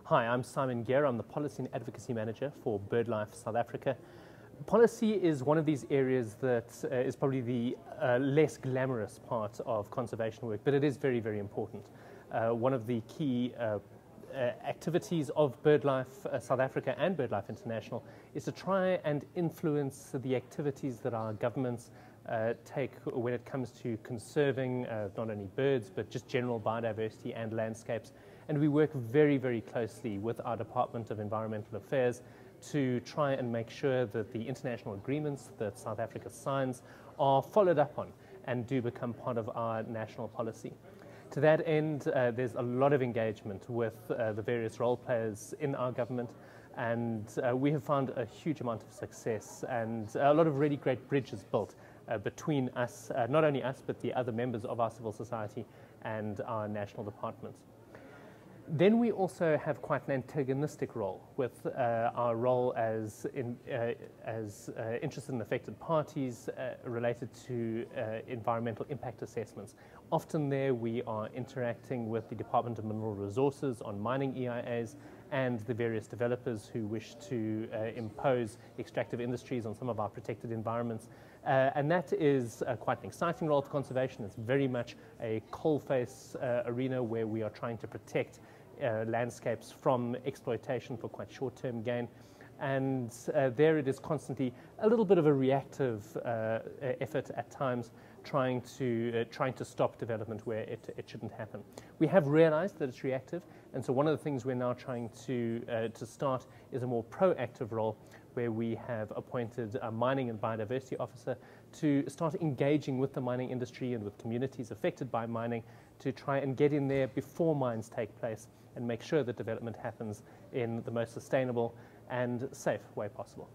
Hi, I'm Simon Gear. I'm the Policy and Advocacy Manager for BirdLife South Africa. Policy is one of these areas that is probably the less glamorous part of conservation work, but it is very, very important. One of the key activities of BirdLife South Africa and BirdLife International is to try and influence the activities that our governments take when it comes to conserving not only birds but just general biodiversity and landscapes. And we work very, very closely with our Department of Environmental Affairs to try and make sure that the international agreements that South Africa signs are followed up on and do become part of our national policy. To that end, there's a lot of engagement with the various role players in our government, and we have found a huge amount of success and a lot of really great bridges built between us, not only us, but the other members of our civil society and our national departments. Then we also have quite an antagonistic role with our role as interested and affected parties related to environmental impact assessments. Often there we are interacting with the Department of Mineral Resources on mining EIAs and the various developers who wish to impose extractive industries on some of our protected environments. And that is quite an exciting role for conservation. It's very much a coalface arena where we are trying to protect landscapes from exploitation for quite short-term gain. And there it is constantly a little bit of a reactive effort at times, trying to stop development where it shouldn't happen. We have realized that it's reactive, and so one of the things we're now trying to start is a more proactive role where we have appointed a mining and biodiversity officer to start engaging with the mining industry and with communities affected by mining to try and get in there before mines take place and make sure that development happens in the most sustainable and safe way possible.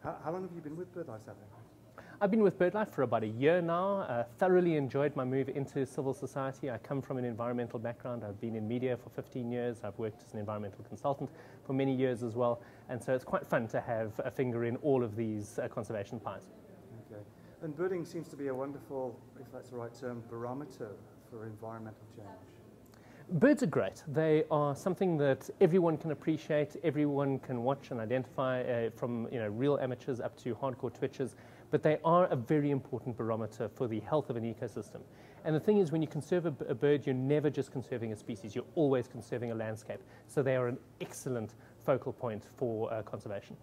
How long have you been with BirdLife South Africa? I've been with BirdLife for about a year now. Thoroughly enjoyed my move into civil society. I come from an environmental background. I've been in media for 15 years. I've worked as an environmental consultant for many years as well. And so it's quite fun to have a finger in all of these conservation pies. Okay. And birding seems to be a wonderful, if that's the right term, barometer for environmental change. Birds are great. They are something that everyone can appreciate, everyone can watch and identify from real amateurs up to hardcore twitchers, but they are a very important barometer for the health of an ecosystem. And the thing is, when you conserve a bird, you're never just conserving a species, you're always conserving a landscape. So they are an excellent focal point for conservation.